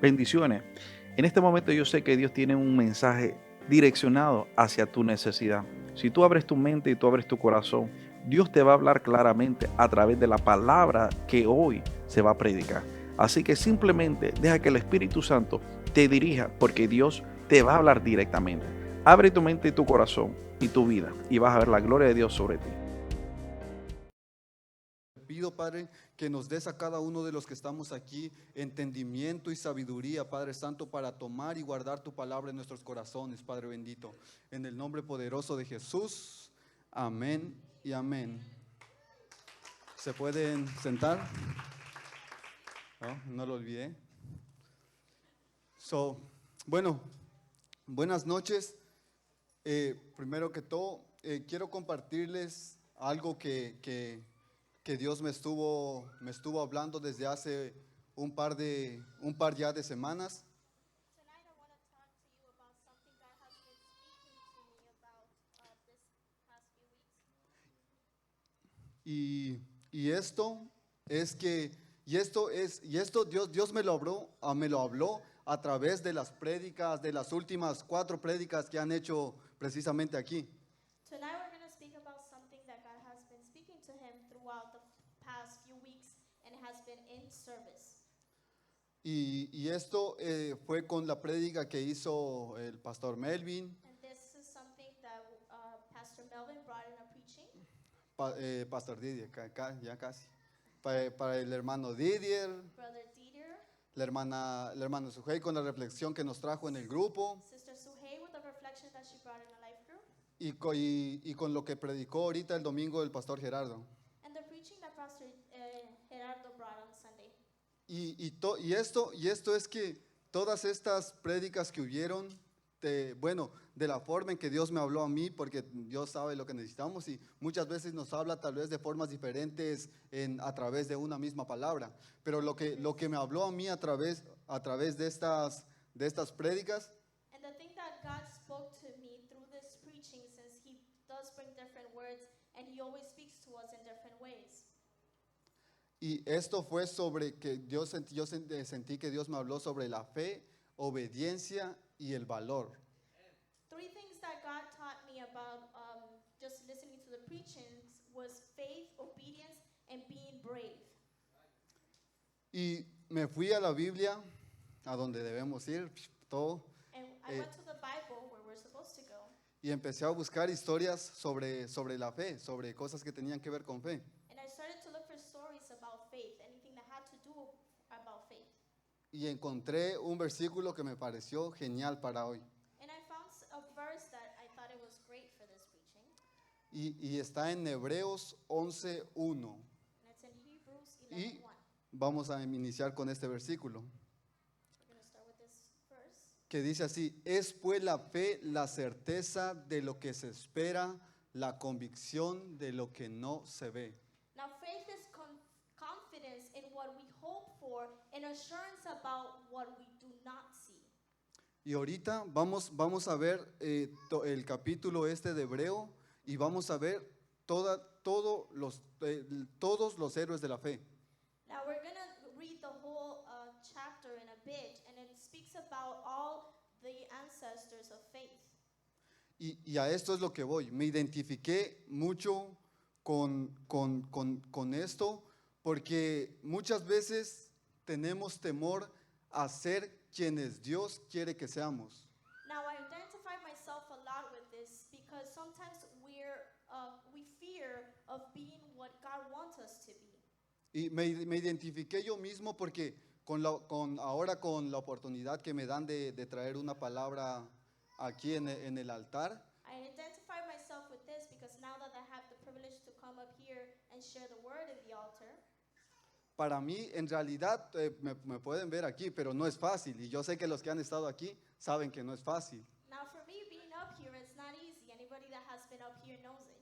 Bendiciones. En este momento yo sé que Dios tiene un mensaje direccionado hacia tu necesidad. Si tú abres tu mente y tú abres tu corazón, Dios te va a hablar claramente a través de la palabra que hoy se va a predicar. Así que simplemente deja que el Espíritu Santo te dirija porque Dios te va a hablar directamente. Abre tu mente y tu corazón y tu vida y vas a ver la gloria de Dios sobre ti. Pido, Padre, que nos des a cada uno de los que estamos aquí entendimiento y sabiduría, Padre Santo, para tomar y guardar tu palabra en nuestros corazones, Padre bendito. En el nombre poderoso de Jesús, amén y amén. ¿Se pueden sentar? No lo olvidé. Bueno, buenas noches. Primero que todo, quiero compartirles algo que Dios me estuvo hablando desde hace un par ya de semanas. Tonight, I want to talk to you about something God has been speaking to me about this past few weeks. Y esto es que, y esto Dios me lo habló a través de las prédicas, de las últimas 4 prédicas que han hecho precisamente aquí. Tonight, we're going to speak about something that God has been speaking to him throughout the past few weeks, and it has been in service. Y esto fue con la prédica que hizo el pastor Melvin, And this is something that Pastor Melvin brought in a preaching, pastor Didier, ya casi, para el hermano Didier, Brother Dieter, la hermana Sujei con la reflexión que nos trajo en el grupo Sister Suhei with the reflection that she brought in a life group, y con lo que predicó ahorita el domingo el pastor Gerardo. and the preaching that Pastor Gerardo brought on Sunday. Y esto es que todas estas prédicas que hubieron, de la forma en que Dios me habló a mí, porque Dios sabe lo que necesitamos y muchas veces nos habla tal vez de formas diferentes a través de una misma palabra. Pero lo que me habló a mí a través de estas prédicas And the thing that God spoke to me through this preaching, since He does bring different words and He always speaks to us in different ways. y esto fue sobre que sentí que Dios me habló sobre la fe, obediencia y el valor. 3 things that God taught me about just listening to the preachings was faith, obedience, and being brave. Y me fui a la Biblia, a donde debemos ir, todo, And I Eh, went to the Bible where we're supposed to go. y empecé a buscar historias sobre la fe, sobre cosas que tenían que ver con fe. And I started to look for stories about faith, anything that had to do about faith. Y encontré un versículo que me pareció genial para hoy. And I found a verse that I thought it was great for this preaching. Y está en Hebreos 11:1. And it's in Hebrews Y 11:1. vamos a iniciar con este versículo, We're going to start with this verse. que dice así: es pues la fe la certeza de lo que se espera, la convicción de lo que no se ve. Now, faith is confidence in what we hope for and assurance about what we do not see. Y ahorita vamos a ver el capítulo de Hebreo y vamos a ver todos los héroes de la fe. Now, we're going to read the whole chapter in a bit, and it speaks about all the ancestors of faith. Y a esto es lo que voy. Me identifiqué mucho con esto porque muchas veces tenemos temor a ser quienes Dios quiere que seamos. Now, I identify myself a lot with this because sometimes we fear of being what God wants us to be. Y me identifiqué yo mismo porque ahora con la oportunidad que me dan de traer una palabra aquí en el altar, I identify myself with this because now that I have the privilege to come up here and share the word at the altar, para mí en realidad me pueden ver aquí, pero no es fácil. Y yo sé que los que han estado aquí saben que no es fácil. now for me being up here, it's not easy. Anybody that has been up here knows it.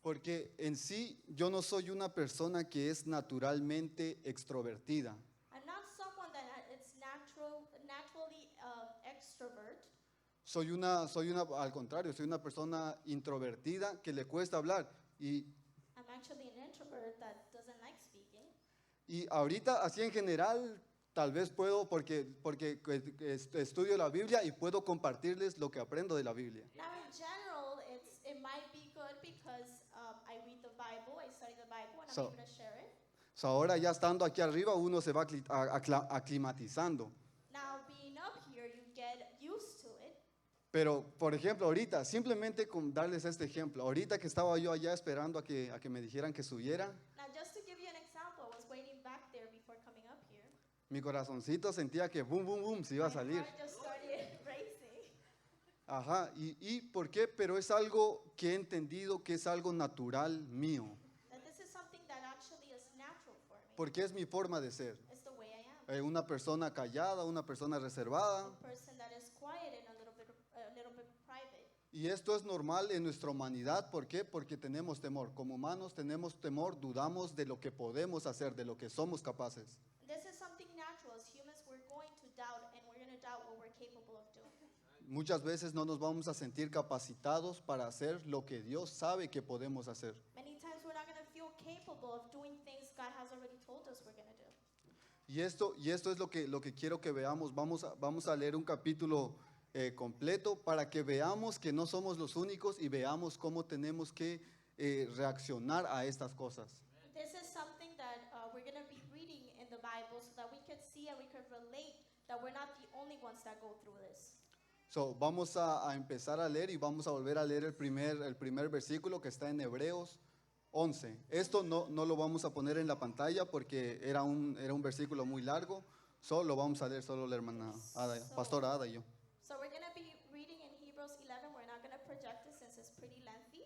Porque en sí yo no soy una persona que es naturalmente extrovertida. I'm not someone that it's naturally extrovert. Al contrario, soy una persona introvertida que le cuesta hablar. I'm actually an introvert that doesn't like speaking. Y ahorita, así en general, Tal vez puedo porque estudio la Biblia y puedo compartirles lo que aprendo de la Biblia. Now, in general, it might be good because I read the Bible, I study the Bible, and So- I'm able to share it. So, ahora ya estando aquí arriba uno se va aclimatizando. Now, being up here, you get used to it. Pero, por ejemplo, ahorita, simplemente con darles este ejemplo, ahorita que estaba yo allá esperando a que me dijeran que subiera, Now, just to give you an example, I was waiting back there before coming up here. mi corazoncito sentía que boom, boom, boom, se iba a My salir. heart just started racing. Ajá, ¿y por qué? Pero es algo que he entendido que es algo natural mío, That this is something that actually is natural for me. porque es mi forma de ser. It's the way I am. Una persona callada, una persona reservada, A person that is quiet and a little bit private. y esto es normal en nuestra humanidad. ¿Por qué? Porque tenemos temor. Como humanos tenemos temor, dudamos de lo que podemos hacer, de lo que somos capaces. This is something natural. As humans, we're going to doubt, and we're going to doubt what we're capable of doing. Muchas veces no nos vamos a sentir capacitados para hacer lo que Dios sabe que podemos hacer. Many times we're not going to feel capable of doing things God has already told us we're going to do. Y esto es lo que quiero que veamos. Vamos a leer un capítulo completo para que veamos que no somos los únicos y veamos cómo tenemos que reaccionar a estas cosas. This is something that we're going to be reading in the Bible so that we could see and we could relate that we're not the only ones that go through this. So, vamos a empezar a leer y vamos a volver a leer el primer versículo que está en Hebreos 11. Esto no lo vamos a poner en la pantalla porque era un versículo muy largo. Solo vamos a leer solo la hermana Ada, Pastora Ada y yo. So we're going to be reading in Hebrews 11. We're not going to project it since it's pretty lengthy.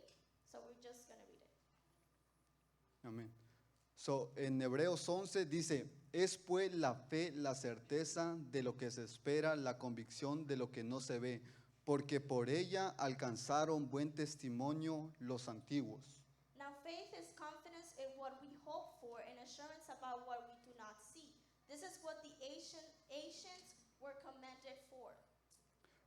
So we're just going to read it. Amén. So, en Hebreos 11 dice, es pues la fe, la certeza de lo que se espera, la convicción de lo que no se ve, porque por ella alcanzaron buen testimonio los antiguos. Now, faith is confidence in what we hope for and assurance about what we do not see. This is what the ancients were commended for.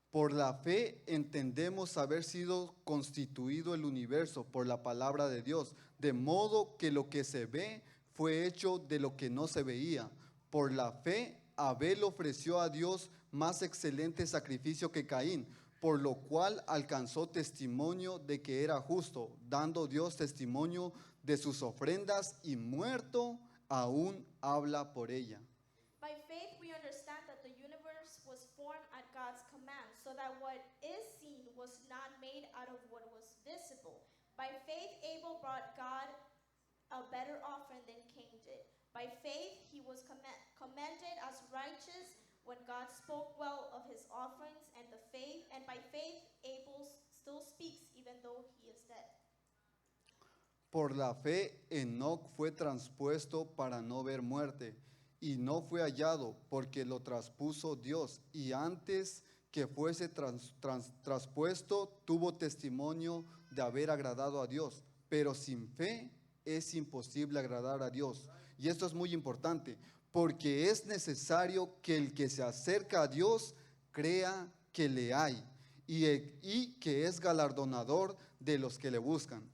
Por la fe entendemos haber sido constituido el universo por la palabra de Dios, de modo que lo que se ve fue hecho de lo que no se veía. Por la fe Abel ofreció a Dios más excelente sacrificio que Caín, por lo cual alcanzó testimonio de que era justo, dando Dios testimonio de sus ofrendas, y muerto aún habla por ella. By faith, we understand that the universe was formed at God's command, so that what is seen was not made out of what was visible. By faith, Abel brought God a better offering than Cain did. By faith, he was commended as righteous when God spoke well of his offerings, and by faith, Abel still speaks even though he is dead. Por la fe, Enoc fue transpuesto para no ver muerte, y no fue hallado porque lo traspuso Dios, y antes que fuese traspuesto tuvo testimonio de haber agradado a Dios. Pero sin fe es imposible agradar a Dios. Y esto es muy importante, porque es necesario que el que se acerca a Dios crea que le hay y que es galardonador de los que le buscan.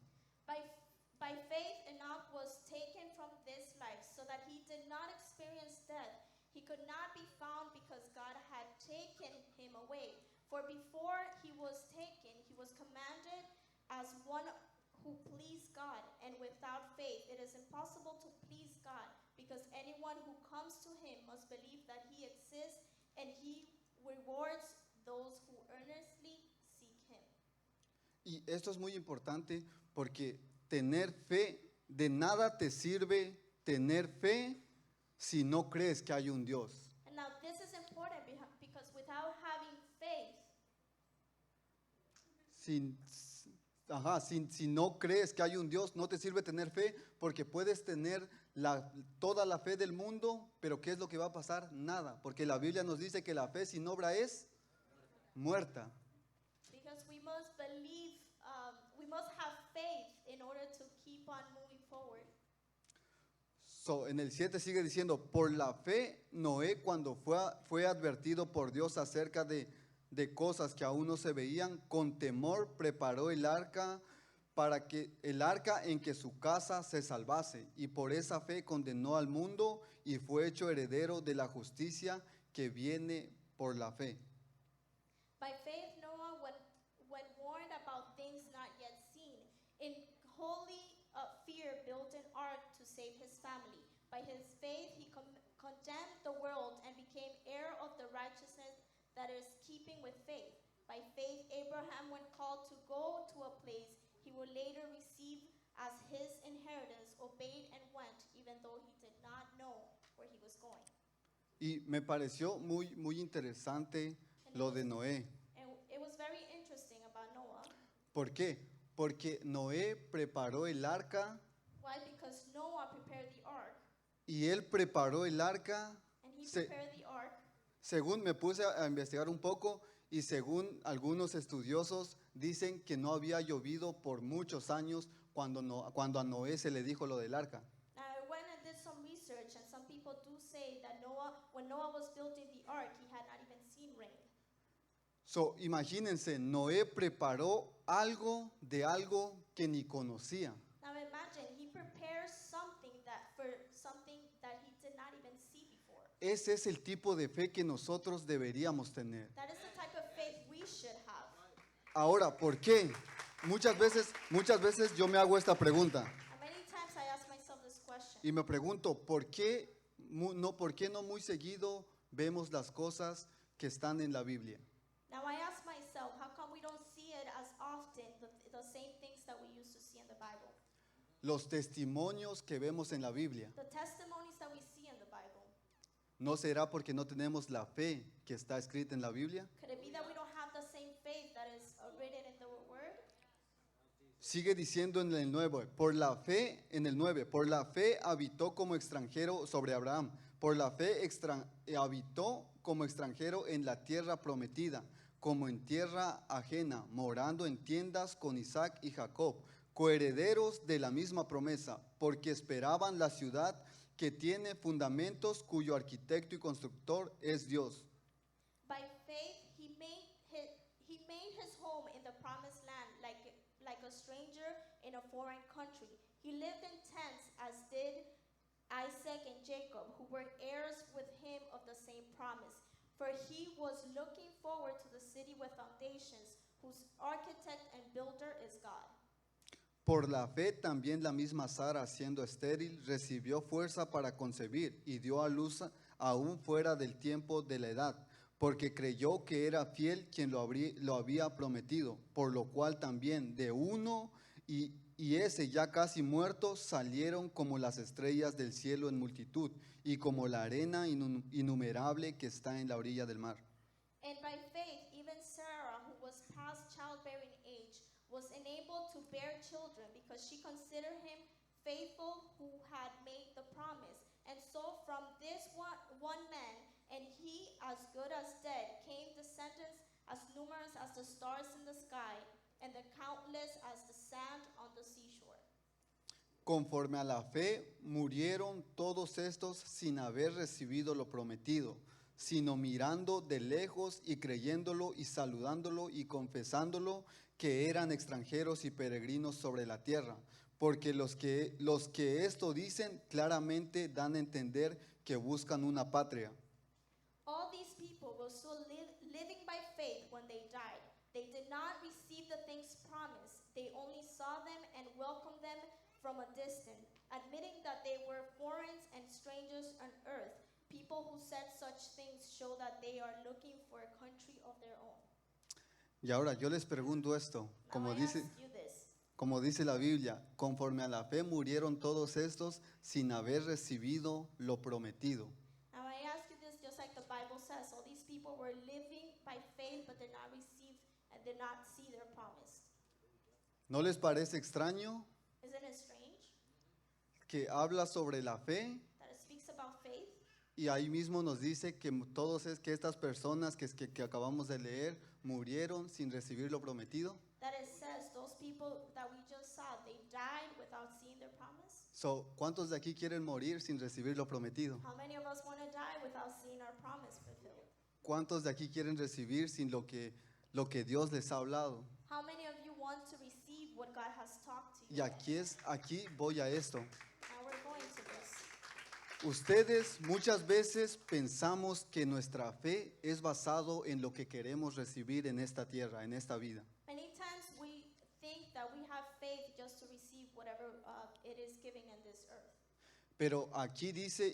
By faith, Enoch was taken from this life so that he did not experience death. He could not be found because God had taken him away. For before he was taken, he was commanded as one who pleased God. And without faith, it is impossible to please God, because anyone who comes to him must believe that he exists, and he rewards those who earnestly seek him. Y esto es muy importante porque tener fe, de nada te sirve tener fe si no crees que hay un Dios. And now this is important because without having faith, Si no crees que hay un Dios, no te sirve tener fe, porque puedes tener toda la fe del mundo, pero ¿qué es lo que va a pasar? Nada, porque la Biblia nos dice que la fe sin obra es muerta. because we must believe, we must have faith in order to keep on moving forward. So, en el 7 sigue diciendo, por la fe Noé, cuando fue advertido por Dios acerca de cosas que aún no se veían, con temor preparó el arca para que el arca en que su casa se salvase, y por esa fe condenó al mundo y fue hecho heredero de la justicia que viene por la fe. By faith, Noah, when warned about things not yet seen, in holy fear built an ark to save his family. By his faith, he condemned the world and became heir of the righteousness that is keeping with faith. By faith, Abraham, when called to go to a place he would later receive as his inheritance, obeyed and went, even though he did not know where he was going. Y me pareció muy interesante lo de Noé. And it was very interesting about Noah. ¿Por qué? Porque Noé preparó el arca Why? Because Noah prepared the ark, y él preparó el arca, and he se- prepared the ark. según me puse a investigar un poco y según algunos estudiosos dicen que no había llovido por muchos años cuando a Noé se le dijo lo del arca. Now I went and did some research, and some people do say that Noah, when Noah was building the ark, he had not even seen rain. So, imagínense, Noé preparó algo de algo que ni conocía. Now imagine he prepares something that he did not even see before. Ese es el tipo de fe que nosotros deberíamos tener. That is the type of faith we should have. Ahora, ¿por qué? Muchas veces yo me hago esta pregunta And many times I ask myself this question. y me pregunto, ¿por qué no muy seguido vemos las cosas que están en la Biblia? Now I ask myself, how come we don't see it as often, the same things that we used to see in the Bible? Los testimonios que vemos en la Biblia. The testimonies that we see in the Bible. ¿No será porque no tenemos la fe que está escrita en la Biblia? Could it be that we don't have the same faith that is written in the Word? Sigue diciendo en el 9, por la fe, en el 9, por la fe habitó como extranjero sobre Abraham, por la fe habitó como extranjero en la tierra prometida, como en tierra ajena, morando en tiendas con Isaac y Jacob, coherederos de la misma promesa, porque esperaban la ciudad que tiene fundamentos, cuyo arquitecto y constructor es Dios. By faith, he made his home in the promised land like a stranger in a foreign country. He lived in tents as did Isaac and Jacob, who were heirs with him of the same promise. For he was looking forward to the city with foundations, whose architect and builder is God. Por la fe también la misma Sara, siendo estéril, recibió fuerza para concebir y dio a luz aún fuera del tiempo de la edad, porque creyó que era fiel quien lo había prometido, por lo cual también de uno y ese ya casi muerto salieron como las estrellas del cielo en multitud y como la arena innumerable que está en la orilla del mar. And by faith, even Sarah, who was past childbearing age, was enabled to bear children because she considered him faithful who had made the promise. And so from this one man, and he as good as dead, came descendants as numerous as the stars in the sky, and the countless as the sand on the seashore. Conforme a la fe, murieron todos estos sin haber recibido lo prometido, sino mirando de lejos y creyéndolo y saludándolo y confesándolo que eran extranjeros y peregrinos sobre la tierra. Porque los que esto dicen claramente dan a entender que buscan una patria. All these people were still living by faith when they died. They did not receive the things promised. They only saw them and welcomed them from a distance, admitting that they were foreigners and strangers on earth. People who said such things show that they are looking for a country of their own. Y ahora yo les pregunto esto, Now I ask you this. como dice la Biblia, conforme a la fe murieron todos estos sin haber recibido lo prometido. Now I ask you this just like the Bible says. All these people were living by faith but did not receive and did not see their promise. ¿No les parece extraño Isn't it strange que habla sobre la fe that it speaks about faith? y ahí mismo nos dice que que estas personas que acabamos de leer murieron sin recibir lo prometido? That it says those people that we just saw, they died without seeing their promise. So, ¿cuántos de aquí quieren morir sin recibir lo prometido? How many of us want to die without seeing our promise fulfilled? ¿Cuántos de aquí quieren recibir sin lo que Dios les ha hablado? How many of you want to receive what God has talked to Y you. aquí voy a esto. Now we're going to this. Ustedes muchas veces pensamos que nuestra fe es basado en lo que queremos recibir en esta tierra, en esta vida. Many times we think that we have faith just to receive whatever it is giving in this earth. Pero aquí dice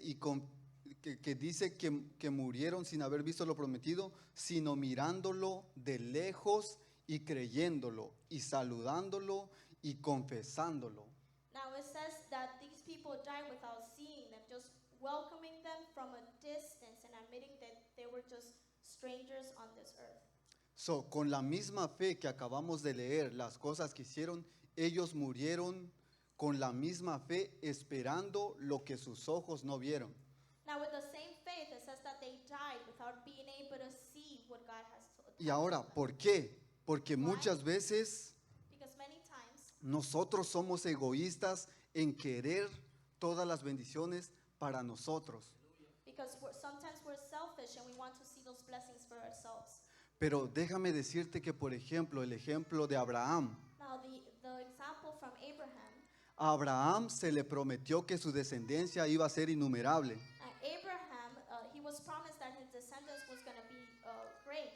que dice que murieron sin haber visto lo prometido, sino mirándolo de lejos y creyéndolo y saludándolo y confesándolo. Now it says that these people died without seeing them, just welcoming them from a distance and admitting that they were just strangers on this earth. So, con la misma fe que acabamos de leer, las cosas que hicieron, ellos murieron con la misma fe esperando lo que sus ojos no vieron. Now with the same faith, it says that they died without being able to see what God has told them. Y ahora, ¿por qué? Porque muchas veces Because many times nosotros somos egoístas en querer todas las bendiciones para nosotros. sometimes we're selfish and we want to see those blessings for ourselves. Pero déjame decirte que, por ejemplo, el ejemplo de Abraham. Now the example from Abraham. A Abraham se le prometió que su descendencia iba a ser innumerable. Abraham, he was promised that his descendants was going to be great,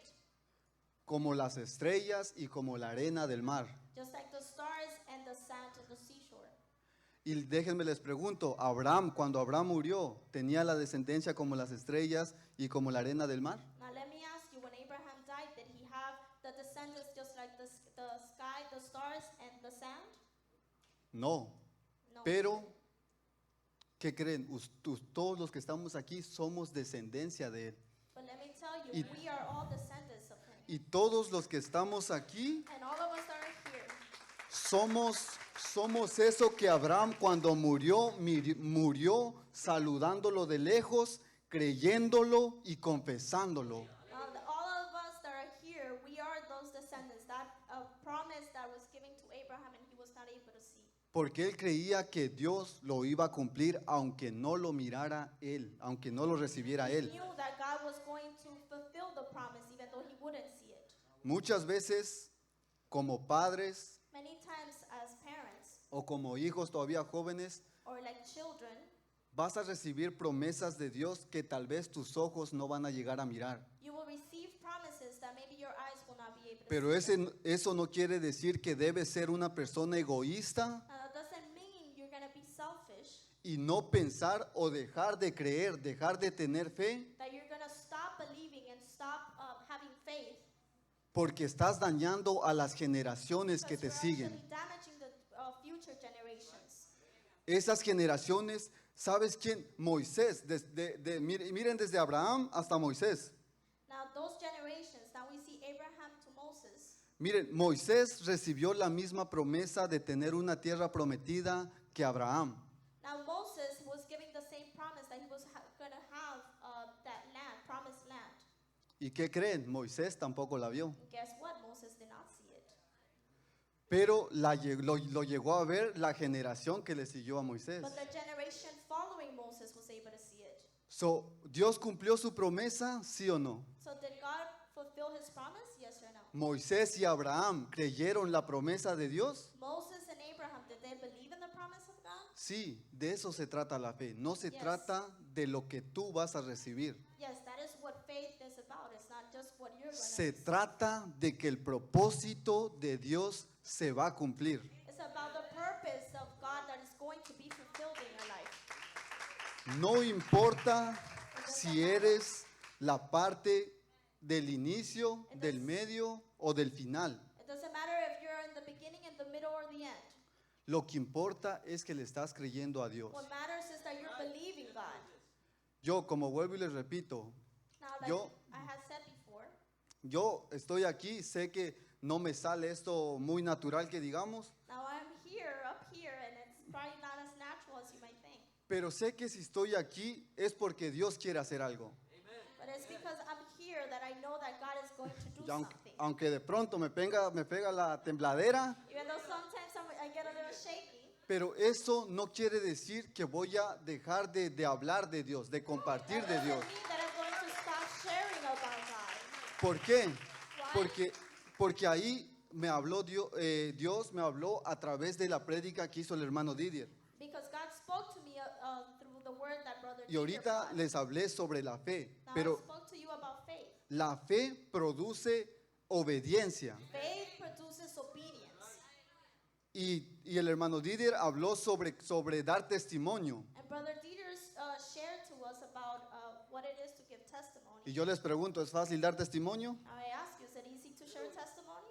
Como las estrellas y como la arena del mar. just like the stars and the sand on the seashore. Y déjenme les pregunto, Abraham, cuando Abraham murió, ¿tenía la descendencia como las estrellas y como la arena del mar? Now let me ask you, when Abraham died, did he have the descendants just like the sky, the stars, and the sand? No. No. Pero, ¿qué creen? Todos los que estamos aquí somos descendencia de él. But let me tell you, Y- we are all descendants of him. Y todos los que estamos aquí And all of us that are here, somos eso que Abraham cuando murió saludándolo de lejos, creyéndolo y confesándolo. all of us that are here, we are those descendants. That promise that was given to Abraham and he was not able to see. Porque él creía que Dios lo iba a cumplir aunque no lo mirara él, aunque no lo recibiera He él. knew that God was going to fulfill the promise even though he wouldn't see it. Muchas veces, como padres Many times as parents o como hijos todavía jóvenes, or like children, vas a recibir promesas de Dios que tal vez tus ojos no van a llegar a mirar. you will receive promises that maybe your eyes will not be able to Pero see. eso no quiere decir que debes ser una persona egoísta That doesn't mean you're going to be selfish, y no pensar o dejar de creer, dejar de tener fe, that you're going to stop believing and stop having faith. porque estás dañando a las generaciones que te Because you're siguen. actually damaging the future generations. Esas generaciones, ¿sabes quién? Moisés, miren desde Abraham hasta Moisés. Now those generations, now we see Abraham to Moses. Miren, Moisés recibió la misma promesa de tener una tierra prometida que Abraham. Now Moses was giving the same promise that he was going to have that land, promised land. ¿Y qué creen? Moisés tampoco la vio. And guess what? Moses did not see it. Pero lo llegó a ver la generación que le siguió a Moisés. But the generation following Moses was able to see it. So, ¿Dios cumplió su promesa? ¿Sí o no? So did God fulfill his promise? Yes or no? Moisés y Abraham creyeron la promesa de Dios. Moses and Abraham, did they believe in the promise of God? Sí, de eso se trata la fe. No se Yes. trata de lo que tú vas a recibir. Yes, that is what faith is about. It's not just what you're going to Se receive. trata de que el propósito de Dios se va a cumplir. It's about the purpose of God that is going to be fulfilled in your life. No importa si eres la parte del inicio, del medio o del final. It doesn't matter if you're in the beginning, in the middle, or the end. Lo que importa es que le estás creyendo a Dios. What matters is that you're believing God. Yo, como vuelvo y les repito, Now, like Yo- I had said before, yo estoy aquí, sé que no me sale esto muy natural que digamos, now I'm here, up here, and it's probably not as natural as you might think. pero sé que si estoy aquí es porque Dios quiere hacer algo. But it's because I'm here that I know that God is going to do Y aunque, something. aunque de pronto me pega la tembladera, Even though sometimes I get a little shaky, pero eso no quiere decir que voy a dejar de hablar de Dios, de compartir that de doesn't Dios. mean that I'm going to stop sharing about God. ¿Por qué? Porque ahí Dios me habló a través de la prédica que hizo el hermano Didier. Because God spoke to me through the word that Brother Y ahorita Dieter brought. les hablé sobre la fe, Now I pero spoke to you about faith. la fe produce obediencia. Faith produces obedience. Y el hermano Didier habló sobre dar testimonio. And Brother Dieter shared to us about what it is to give testimony. Y yo les pregunto, ¿es fácil dar testimonio? Now I ask you, is it easy to share testimony?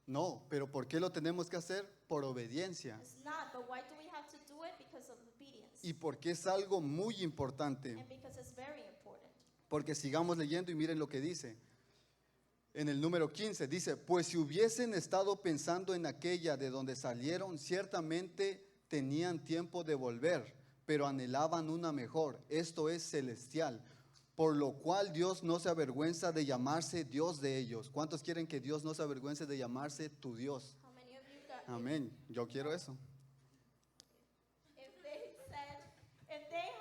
No, pero ¿por qué lo tenemos que hacer? Por obediencia. It's not, but why do we have to do it? Because of obedience. Y porque es algo muy importante. And because it's very important. Porque sigamos leyendo y miren lo que dice. En el número 15 dice, pues si hubiesen estado pensando en aquella de donde salieron, ciertamente tenían tiempo de volver, pero anhelaban una mejor, esto es celestial, por lo cual Dios no se avergüenza de llamarse Dios de ellos. ¿Cuántos quieren que Dios no se avergüence de llamarse tu Dios? How many of you got Amén, yo quiero eso. if they said if they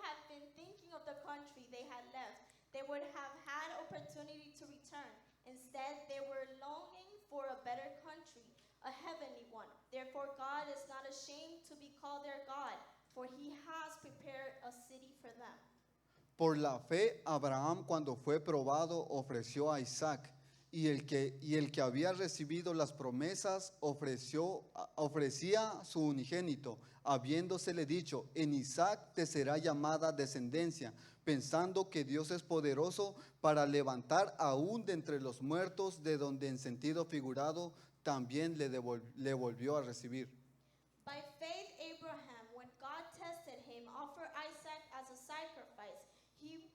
had been thinking of the country they had left, they would have had opportunity to return. Instead, they were longing for a better country, a heavenly one. Therefore, God is not ashamed to be called their God, for he has prepared a city for them. Por la fe, Abraham, cuando fue probado, ofreció a Isaac, y el que había recibido las promesas ofrecía su unigénito, habiéndosele dicho, en Isaac te será llamada descendencia, pensando que Dios es poderoso para levantar aún de entre los muertos, de donde en sentido figurado también le volvió a recibir. By faith, Abraham, when God tested him, offered Isaac as a sacrifice. He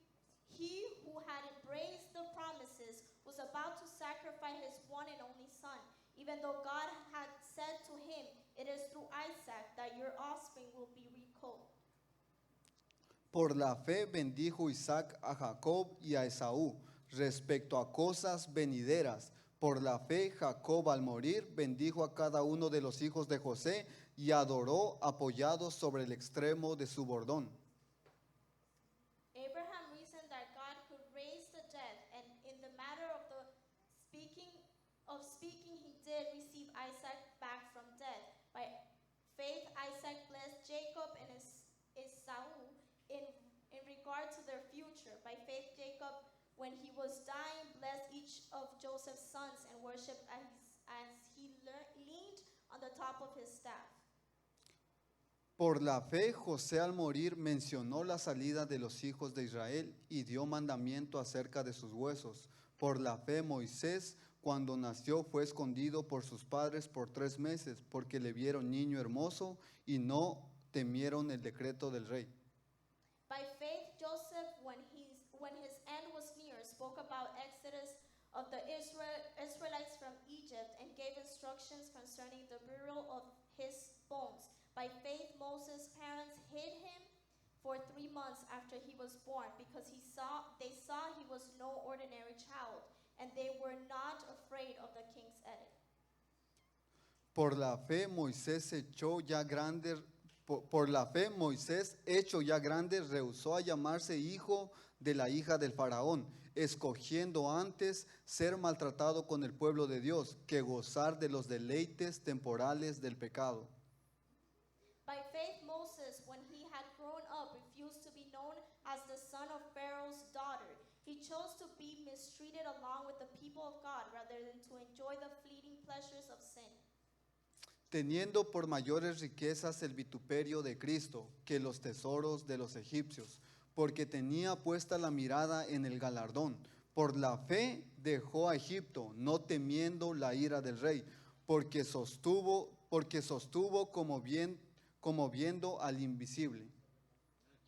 who had embraced the promises was about to sacrifice his one and only son, even though God had said to him, it is through Isaac that your offspring will be recalled. Por la fe bendijo Isaac a Jacob y a Esaú respecto a cosas venideras. Por la fe Jacob al morir bendijo a cada uno de los hijos de José y adoró apoyado sobre el extremo de su bordón. Abraham reasoned that God could raise the dead, and in the matter of the speaking, he did receive Isaac back from death. By faith, Isaac blessed Jacob and Esau in regard to their future. By faith, Jacob, when he was dying, blessed each of Joseph's sons and worshipped as he leaned on the top of his staff. Por la fe José al morir mencionó la salida de los hijos de Israel y dio mandamiento acerca de sus huesos. Por la fe Moisés cuando nació fue escondido por sus padres por 3 meses porque le vieron niño hermoso y no temieron el decreto del rey. By faith, Joseph, when his end was near, spoke about Exodus of the Israelites from Egypt and gave instructions concerning the burial of his bones. By faith, Moses' parents hid him for 3 months after he was born because they saw he was no ordinary child, and they were not afraid of the king's edict. Por la fe Moisés hecho ya grande rehusó a llamarse hijo de la hija del faraón, escogiendo antes ser maltratado con el pueblo de Dios que gozar de los deleites temporales del pecado. By faith, Moses, when he had grown up, refused to be known as the son of Pharaoh's daughter. He chose to be mistreated along with the people of God rather than to enjoy the fleeting pleasures of sin. Teniendo por mayores riquezas el vituperio de Cristo que los tesoros de los egipcios, porque tenía puesta la mirada en el galardón. Por la fe dejó a Egipto, no temiendo la ira del rey, porque sostuvo como viendo al invisible.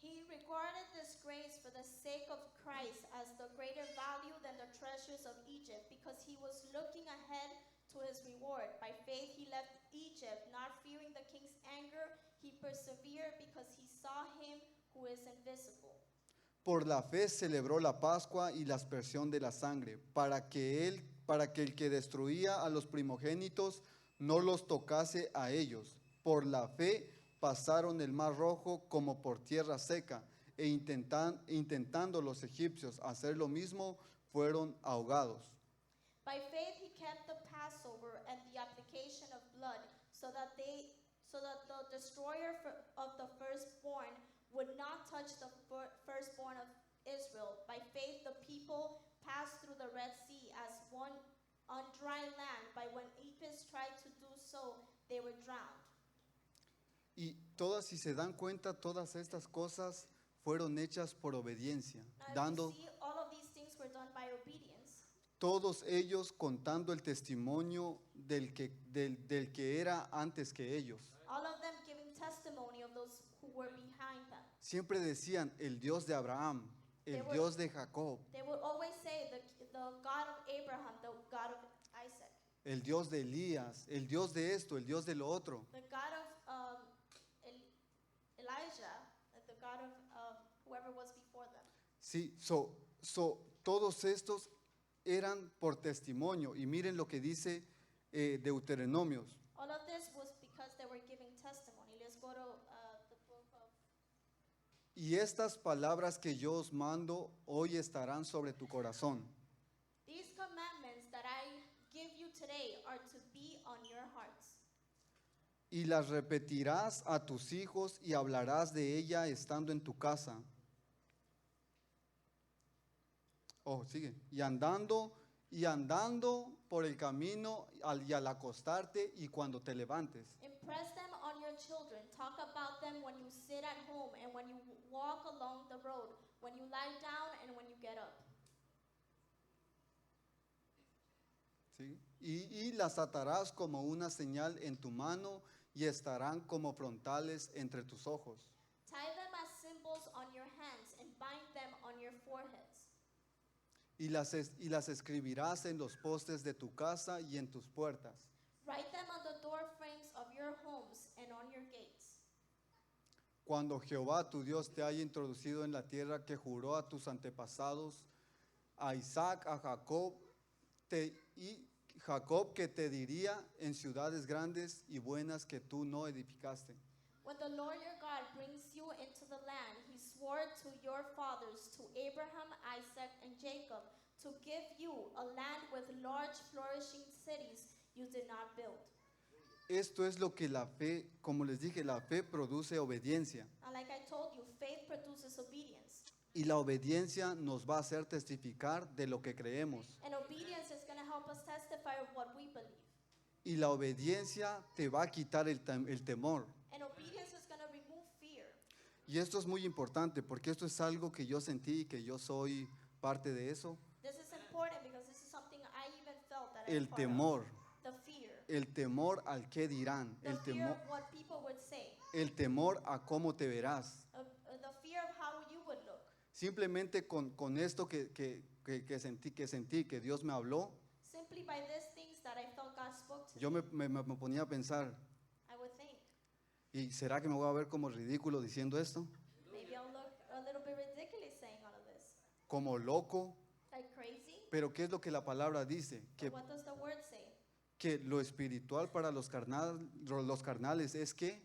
He regarded disgrace for the sake of Christ as the greater value than the treasures of Egypt, because he was looking ahead to his reward. By faith he left Egypt, not fearing the king's anger. He persevered because he saw him who is invisible. Por la fe celebró la Pascua y la aspersión de la sangre, para que el que destruía a los primogénitos no los tocase a ellos. Por la fe pasaron el mar rojo como por tierra seca, e intentando los egipcios hacer lo mismo, fueron ahogados. By faith he and the application of blood, so that the destroyer of the firstborn would not touch the firstborn of Israel. By faith the people passed through the Red Sea as one on dry land, but when Egyptians tried to do so, they were drowned. Y todas, si se dan cuenta, todas estas cosas fueron hechas por obediencia, Now, if dando you see, all of these things were done by obedience. todos ellos contando el testimonio del que era antes que ellos. All of them giving testimony of those who were behind them. Siempre decían el Dios de Abraham, el Dios de Jacob, They would always say the God of Abraham, the God of Isaac, el Dios de Elías, el Dios de esto, el Dios de lo otro. the God of Elijah, the God of whoever was before them. Sí, todos estos eran por testimonio. Y miren lo que dice Deuteronomios. All of this was because they were giving testimony. Let's go to the book of. Y estas palabras que yo os mando hoy estarán sobre tu corazón. These commandments that I give you today are to be on your hearts. Y las repetirás a tus hijos y hablarás de ella estando en tu casa. Oh, sigue. Y andando por el camino y al acostarte y cuando te levantes. Impress them on your children. Talk about them when you sit at home and when you walk along the road, when you lie down and when you get up. ¿Sí? Y las atarás como una señal en tu mano y estarán como frontales entre tus ojos. Tie them as symbols on your hands and bind them on your foreheads. Y las escribirás en los postes de tu casa y en tus puertas. Write them on the door frames of your homes and on your gates. Cuando Jehová tu Dios te haya introducido en la tierra que juró a tus antepasados, a Isaac, a Jacob, Jacob que te diría en ciudades grandes y buenas que tú no edificaste. When the Lord your God brings you into the land he swore to your fathers, to Abraham, Isaac, and Jacob, to give you a land with large flourishing cities you did not build. Esto es lo que la fe, como les dije, la fe produce obediencia. And like I told you, faith produces obedience. Y la obediencia nos va a hacer testificar de lo que creemos. And obedience is going to help us testify of what we believe. Y la obediencia te va a quitar el temor. And obedience is going to remove fear. Y esto es muy importante porque esto es algo que yo sentí y que yo soy parte de eso. This is important because this is something I even felt that El I'm part temor. of. The fear. El temor al qué dirán. The El fear temor, of what people would say. el temor a cómo te verás. The fear of how you would look. Simplemente con esto que sentí, que Dios me habló, Simply by these things that I felt God spoke to yo me, me ponía a pensar, I would think, ¿y será que me voy a ver como ridículo diciendo esto? maybe I'll look a little bit ridiculous saying all of this. Como loco. Like crazy? Pero ¿qué es lo que la palabra dice? But what does the word say? Que lo espiritual para los carnales es que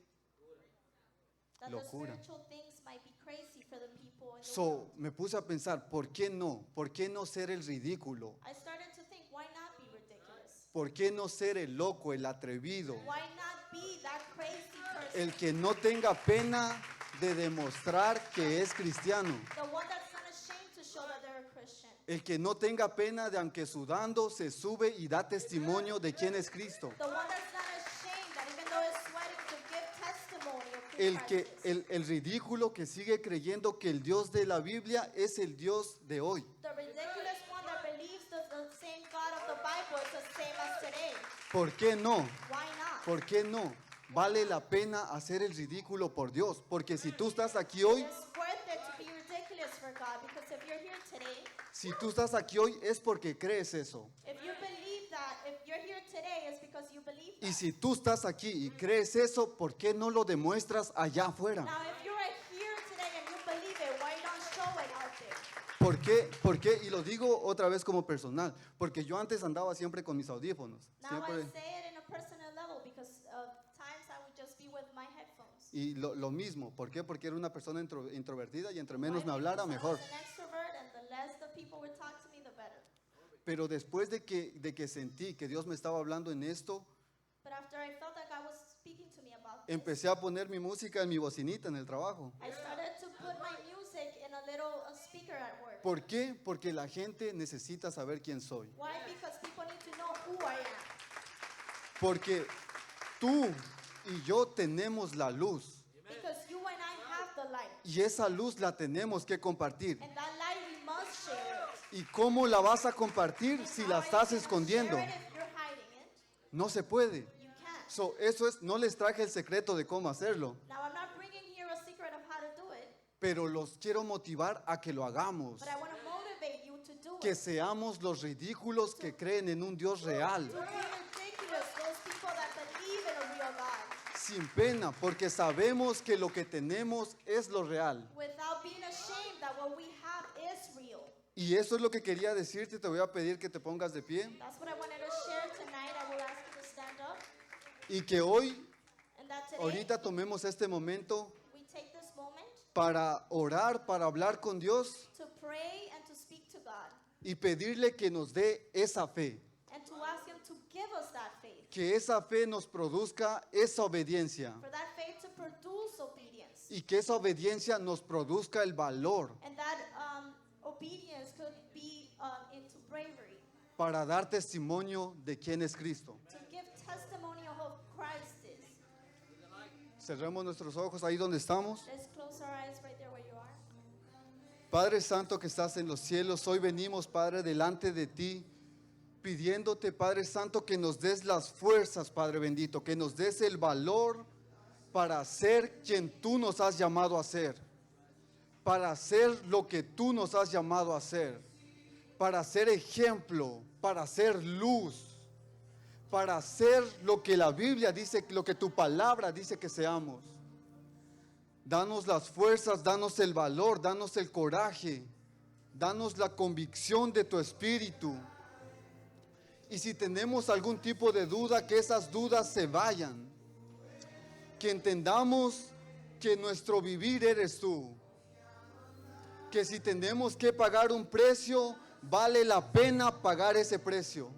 That locura. the spiritual things might be crazy for the people in the So, world. me puse a pensar, ¿por qué no? ¿Por qué no ser el ridículo? I started to think, why not be ridiculous? ¿Por qué no ser el loco, el atrevido? Why not be that crazy person? El que no tenga pena de demostrar que es cristiano. The one that's not ashamed to show that they're a Christian. El que no tenga pena de aunque sudando se sube y da testimonio de quién es Cristo. The one that's not ashamed that even though it's sweating to give testimony of who El Christ is. el ridículo que sigue creyendo que el Dios de la Biblia es el Dios de hoy. The ridiculous one that believes that the same God of the Bible is the same as today. ¿Por qué no? Why not? ¿Por qué no? Vale la pena hacer el ridículo por Dios, porque si tú estás aquí hoy, It's worth it to be ridiculous for God because if you're here today, si tú estás aquí hoy es porque crees eso. if you believe that, if you're here today, it's because you believe that. Y si tú estás aquí y crees eso, ¿por qué no lo demuestras allá afuera? Now, if you're here today and you believe it, why not show it out there? ¿Por qué? ¿Por qué? Y lo digo otra vez como personal, porque yo antes andaba siempre con mis audífonos. Now, Siempre, I say it in a personal level because times I would just be with my headphones. y lo mismo, ¿por qué? Porque era una persona introvertida y entre menos Why? me hablara, Because I mejor. was an extrovert and the less the people would talk to me, the better. Pero después de que sentí que Dios me estaba hablando en esto, But after I felt that God was speaking to me about this, empecé a poner mi música en mi bocinita en el trabajo. I started to put my music in a little speaker at work. ¿Por qué? Porque la gente necesita saber quién soy. Why? Because people need to know who I am. Porque tú y yo tenemos la luz. Because you and I have the light. Y esa luz la tenemos que compartir. And that light we must share it. ¿Y cómo la vas a compartir And si how la are you estás gonna escondiendo? share it if you're hiding it? No se puede. You can't. So, eso es, no les traje el secreto de cómo hacerlo, Now I'm not bringing here a secret of how to do it, pero los quiero motivar a que lo hagamos. but I want to motivate you to do Que it. seamos los ridículos que creen en un Dios real, To be ridiculous, those people that believe in a real God, sin pena, porque sabemos que lo que tenemos es lo real. without being ashamed that what we have is real. Y eso es lo que quería decirte. Te voy a pedir que te pongas de pie That's what I wanted to share tonight. I will ask you to stand up, y que hoy, and that today ahorita tomemos este momento we take this moment para orar, para hablar con Dios to pray and to speak to God, y pedirle que nos dé esa fe. and to ask Him to give us that faith, Que esa fe nos produzca esa obediencia for that faith to produce obedience, y que esa obediencia nos produzca el valor and that obedience could be into bravery, para dar testimonio de quién es Cristo. to give testimony of who Christ is. Cerremos nuestros ojos ahí donde estamos. Let's close our eyes right there where you are. Padre Santo que estás en los cielos, hoy venimos, Padre, delante de ti, pidiéndote, Padre Santo, que nos des las fuerzas, Padre bendito, que nos des el valor para ser quien tú nos has llamado a ser, para hacer lo que tú nos has llamado a hacer, para ser ejemplo, para ser luz, para hacer lo que la Biblia dice, lo que tu palabra dice que seamos. Danos las fuerzas, danos el valor, danos el coraje, danos la convicción de tu espíritu. Y si tenemos algún tipo de duda, que esas dudas se vayan. Que entendamos que nuestro vivir eres tú. Que si tenemos que pagar un precio, vale la pena pagar ese precio.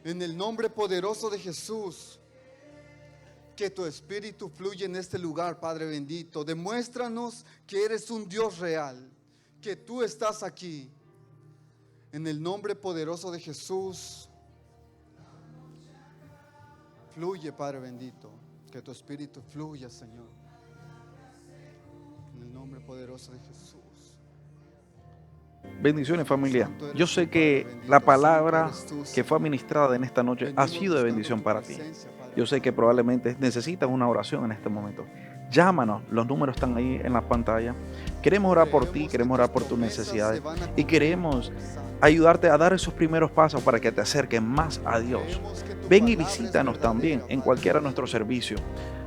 En el nombre poderoso de Jesús, que tu espíritu fluya en este lugar, Padre bendito. Demuéstranos que eres un Dios real, que tú estás aquí. En el nombre poderoso de Jesús, fluye, Padre bendito. Que tu espíritu fluya, Señor. En el nombre poderoso de Jesús. Bendiciones, familia. Yo sé que la palabra que fue administrada en esta noche ha sido de bendición para ti. Yo sé que probablemente necesitas una oración en este momento. Llámanos, los números están ahí en la pantalla. Queremos orar por ti, queremos orar por tus necesidades y queremos ayudarte a dar esos primeros pasos para que te acerques más a Dios. Ven y visítanos también en cualquiera de nuestros servicios,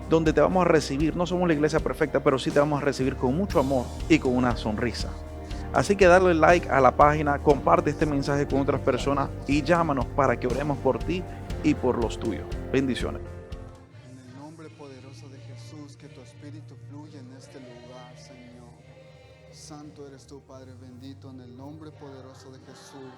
donde te vamos a recibir. No somos la iglesia perfecta, pero sí te vamos a recibir con mucho amor y con una sonrisa. Así que dale like a la página, comparte este mensaje con otras personas y llámanos para que oremos por ti y por los tuyos. Bendiciones. En el nombre poderoso de Jesús, que tu espíritu fluya en este lugar, Señor. Santo eres tú, Padre bendito, en el nombre poderoso de Jesús.